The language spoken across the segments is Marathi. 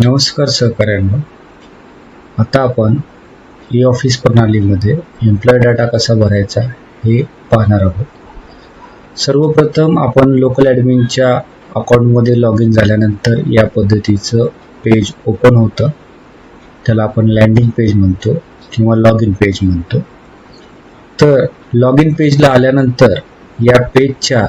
नमस्कार सहकाऱ्यांनो, आता आपण ई ऑफिस प्रणालीमध्ये एम्प्लॉई डाटा कसा भरायचा हे पाहणार आहोत. सर्वप्रथम आपण लोकल ॲडमिनच्या अकाउंटमध्ये लॉग इन झाल्यानंतर या पद्धतीचं पेज ओपन होतं. त्याला आपण लँडिंग पेज म्हणतो किंवा लॉग इन पेज म्हणतो. तर लॉग इन पेजला आल्यानंतर या पेजच्या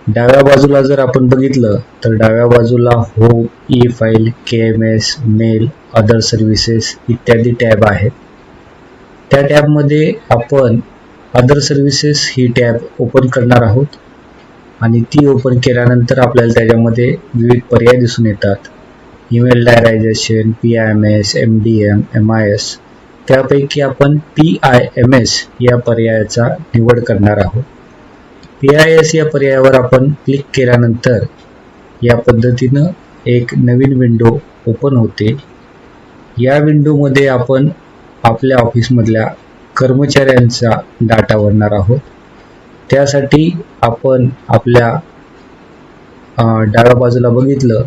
डाव्या बाजूला जर आपण बघितलं तर डाव्या बाजूला home, E file, KMS, mail, other services इत्यादी टॅब आहेत. त्या टॅबमध्ये आपण अदर सर्व्हिसेस ही टॅब ओपन करणार आहोत आणि ती ओपन केल्यानंतर आपल्याला त्याच्यामध्ये विविध पर्याय दिसून येतात. Email diarisation, PIMS, MDM, MIS. त्यापैकी आपण PIMS या पर्यायाचा निवड करणार आहोत. PIS या पर्यायावर आपण क्लिक केल्यानंतर या पद्धतीनं एक नवीन विंडो ओपन होते. या विंडोमध्ये आपण आपल्या ऑफिसमधल्या कर्मचाऱ्यांचा डाटा भरणार आहोत. त्यासाठी आपण आपल्या डाव्या बाजूला बघितलं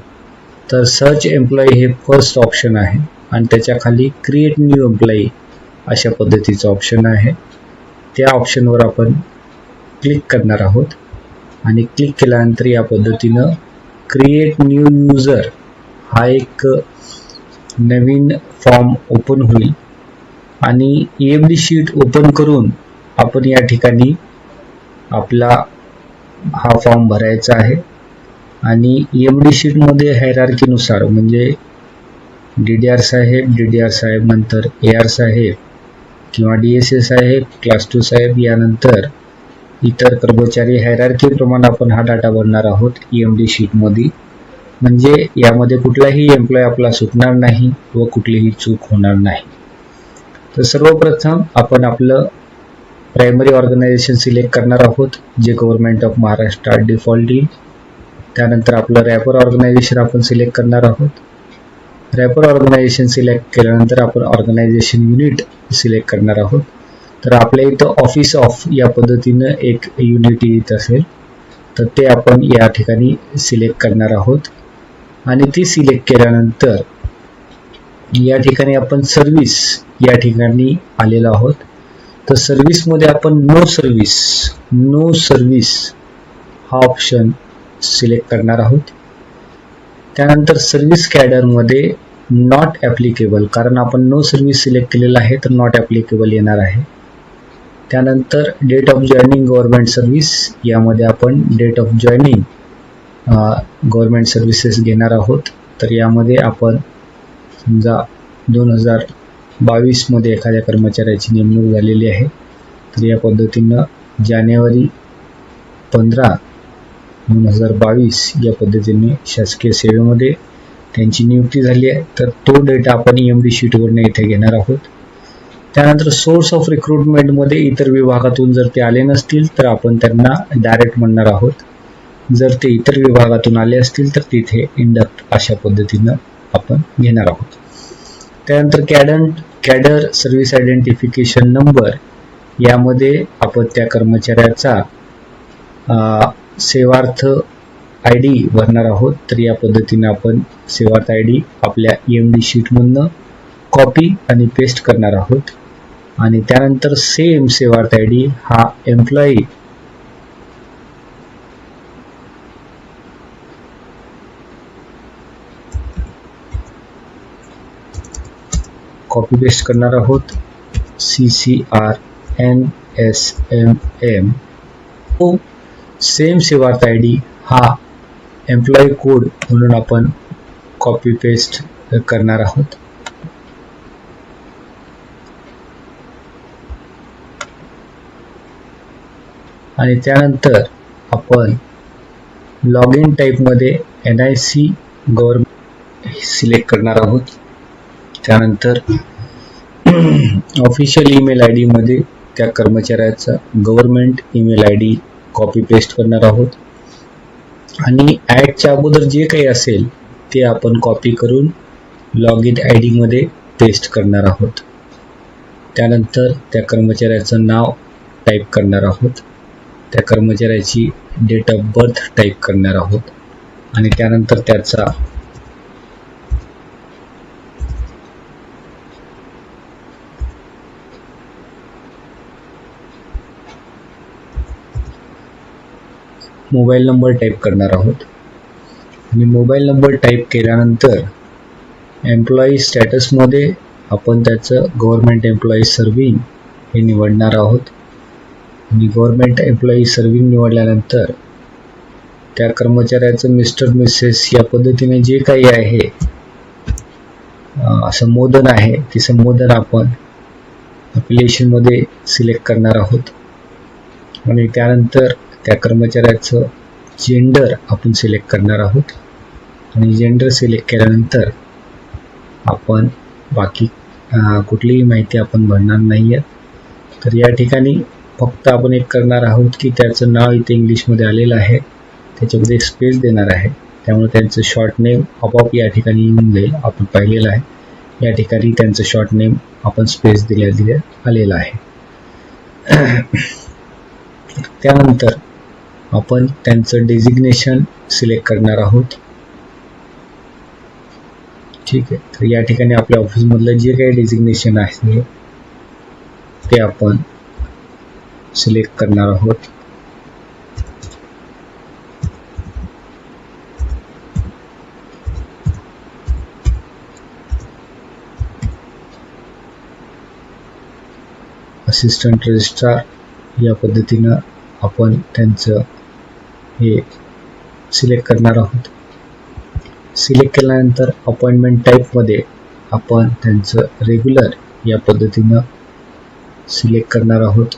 तर सर्च एम्प्लॉई हे फर्स्ट ऑप्शन आहे आणि त्याच्या खाली क्रिएट न्यू एम्प्लॉई अशा पद्धतीचं ऑप्शन आहे. त्या ऑप्शनवर आपण क्लिक करणार आहोत आणि क्लिक केल्यानंतर या पद्धतीनं क्रिएट न्यू यूजर हा एक नवीन फॉर्म ओपन होईल आणि EMD शीट ओपन करून आपण या ठिकाणी आपला हा फॉर्म भरायचा आहे. आणि EMD शीटमध्ये हायरार्कीनुसार म्हणजे DDR साहेब नंतर AR साहेब किंवा DSA साहेब, क्लास 2 साहेब यानंतर इतर कर्मचारी हायरार्कीप्रमाणे आपण हा डाटा भरणार आहोत EMD शीटमध्ये. म्हणजे यामध्ये कुठलाही एम्प्लॉय आपला सुटणार नाही व कुठलीही चूक होणार नाही. तर सर्वप्रथम आपण आपलं प्रायमरी ऑर्गनायझेशन सिलेक्ट करणार आहोत जे गव्हर्नमेंट ऑफ महाराष्ट्र डिफॉल्ट येईल. त्यानंतर आपलं रॅपर ऑर्गनायझेशन आपण सिलेक्ट करणार आहोत. रॅपर ऑर्गनायझेशन सिलेक्ट केल्यानंतर आपण ऑर्गनायझेशन युनिट सिलेक्ट करणार आहोत. तर आपल्या इथं ऑफिस ऑफ या पद्धतीनं एक युनिट येत असेल तर ते आपण या ठिकाणी सिलेक्ट करणार आहोत. आणि ती सिलेक्ट केल्यानंतर या ठिकाणी आपण सर्व्हिस या ठिकाणी आलेलो आहोत. तर सर्व्हिसमध्ये आपण नो सर्व्हिस हा ऑप्शन सिलेक्ट करणार आहोत. त्यानंतर सर्व्हिस कॅडरमध्ये नॉट ॲप्लिकेबल, कारण आपण नो सर्व्हिस सिलेक्ट केलेला आहे तर नॉट ॲप्लिकेबल येणार आहे. त्यानंतर date of joining government service यामध्ये आपण date of joining government services घेणार आहोत. तर यामध्ये आपण समजा 2022 मध्ये एखाद्या कर्मचाऱ्याची नेमणूक झालेली आहे तर या पद्धतीनं जानेवारी 15, 2022 या पद्धतीने शासकीय सेवेमध्ये त्यांची नियुक्ती झाली आहे तर तो डेटा आपण EMD शीटवरनं इथे घेणार आहोत. त्यानंतर सोर्स ऑफ रिक्रुटमेंटमध्ये इतर विभागातून जर ते आले नसतील तर आपण त्यांना डायरेक्ट म्हणणार आहोत. जर ते इतर विभागातून आले असतील तर तिथे इंडक्ट अशा पद्धतीनं आपण घेणार आहोत. त्यानंतर कॅडर सर्व्हिस आयडेंटिफिकेशन नंबर यामध्ये आपण त्या कर्मचाऱ्याचा सेवार्थ ID भरणार आहोत. तर या पद्धतीनं आपण सेवार्थ ID आपल्या EMD शीटमधनं कॉपी आणि पेस्ट करणार आहोत. आणि त्यानंतर सेम सेवार्थ ID हा एम्प्लॉई कॉपी पेस्ट करणार आहोत. CCRNSMM तो सेम सेवार्थ ID हा एम्प्लॉई कोड म्हणून आपण कॉपी पेस्ट करणार आहोत. आणि त्यानंतर आपण लॉग इन टाईपमध्ये NIC गव्हर्नमेंट सिलेक्ट करणार आहोत. त्यानंतर ऑफिशियल ईमेल ID मध्ये त्या कर्मचाऱ्याचा government email ID copy paste करणार आहोत. आणि ॲडच्या अगोदर जे काही असेल ते आपण कॉपी करून लॉग इन ID मध्ये पेस्ट करणार आहोत. त्यानंतर त्या कर्मचाऱ्याचं नाव टाईप करणार आहोत. त्या कर्मचाऱ्याची डेट ऑफ बर्थ टाईप करणार आहोत आणि त्यानंतर त्याचा मोबाईल नंबर टाईप करणार आहोत आणि मोबाईल नंबर टाईप केल्यानंतर एम्प्लॉई स्टॅटसमध्ये आपण त्याचं गव्हर्नमेंट एम्प्लॉई सर्व्हिंग हे निवडणार आहोत आणि गव्हर्नमेंट एम्प्लॉई सर्व्हिंग निवडल्यानंतर त्या कर्मचाऱ्याचं मिस्टर मिसेस या पद्धतीने जे काही आहे संबोधन आहे ते संबोधन आपण ॲप्लिकेशनमध्ये सिलेक्ट करणार आहोत आणि त्यानंतर त्या कर्मचाऱ्याचं जेंडर आपण सिलेक्ट करणार आहोत आणि जेंडर सिलेक्ट केल्यानंतर आपण बाकी कुठलीही माहिती आपण भरणार नाही आहे. तर या ठिकाणी फक्त आपण एक करणार आहोत की त्याचं नाव इथे इंग्लिशमध्ये आलेलं आहे, त्याच्यामध्ये एक स्पेस देणार आहे, त्यामुळे त्यांचं शॉर्ट नेम आपोआप या ठिकाणी येऊन जाईल. आपण पाहिलेलं आहे या ठिकाणी त्यांचं शॉर्ट नेम आपण स्पेस दिल्या आलेलं आहे. त्यानंतर आपण त्यांचं डेजिग्नेशन सिलेक्ट करणार आहोत. ठीक आहे, तर या ठिकाणी आपल्या ऑफिसमधलं जे काही डेजिग्नेशन आहे ते आपण सिलेक्ट करणार आहोत. असिस्टंट रजिस्ट्रार या पद्धतीनं आपण त्यांचं हे सिलेक्ट करणार आहोत. सिलेक्ट केल्यानंतर अपॉइंटमेंट टाईपमध्ये आपण त्यांचं रेग्युलर या पद्धतीनं सिलेक्ट करणार आहोत.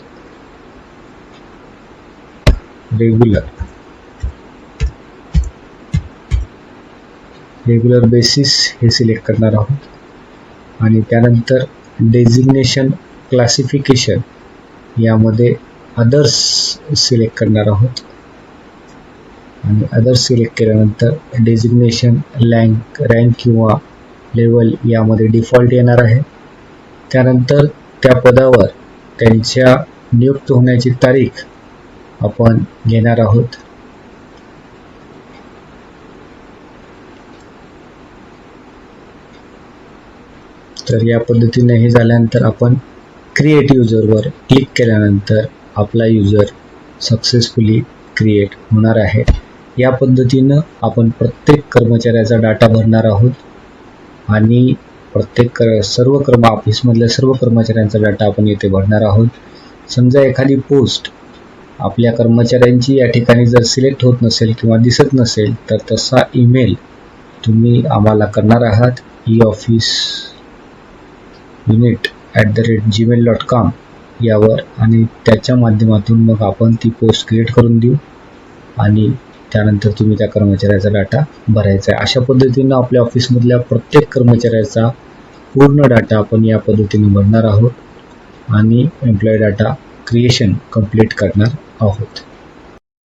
रेग्युलर बेसिस हे सिलेक्ट करणार आहोत आणि त्यानंतर डेजिग्नेशन क्लासिफिकेशन यामध्ये अदर्स सिलेक्ट करणार आहोत आणि अदर्स सिलेक्ट केल्यानंतर डेजिग्नेशन रँक किंवा लेवल यामध्ये डिफॉल्ट येणार आहे. त्यानंतर त्या पदावर त्यांच्या नियुक्त होण्याची तारीख आपण घेणार आहोत. तर या पद्धतीने हे झाल्यानंतर आपण क्रिएट युजरवर क्लिक केल्यानंतर आपला युजर सक्सेसफुली क्रिएट होणार आहे. या पद्धतीनं आपण प्रत्येक कर्मचाऱ्याचा डाटा भरणार आहोत आणि ऑफिसमधल्या सर्व कर्मचाऱ्यांचा डाटा आपण येथे भरणार आहोत. समजा एखादी पोस्ट आपल्या कर्मचाऱ्यांची या ठिकाणी जर सिलेक्ट होत नसेल किंवा दिसत नसेल तर तसा ईमेल तुम्ही आम्हाला करणार आहात eofficeunit@gmail.com यावर आणि त्याच्या माध्यमातून मग आपण ती पोस्ट क्रिएट करून देऊ आणि त्यानंतर तुम्ही त्या कर्मचाऱ्याचा डाटा भरायचा आहे. अशा पद्धतीनं आपल्या ऑफिसमधल्या प्रत्येक कर्मचाऱ्याचा पूर्ण डाटा आपण या पद्धतीने भरणार आहोत आणि एम्प्लॉई डाटा क्रिएशन कंप्लीट करणार आहोत.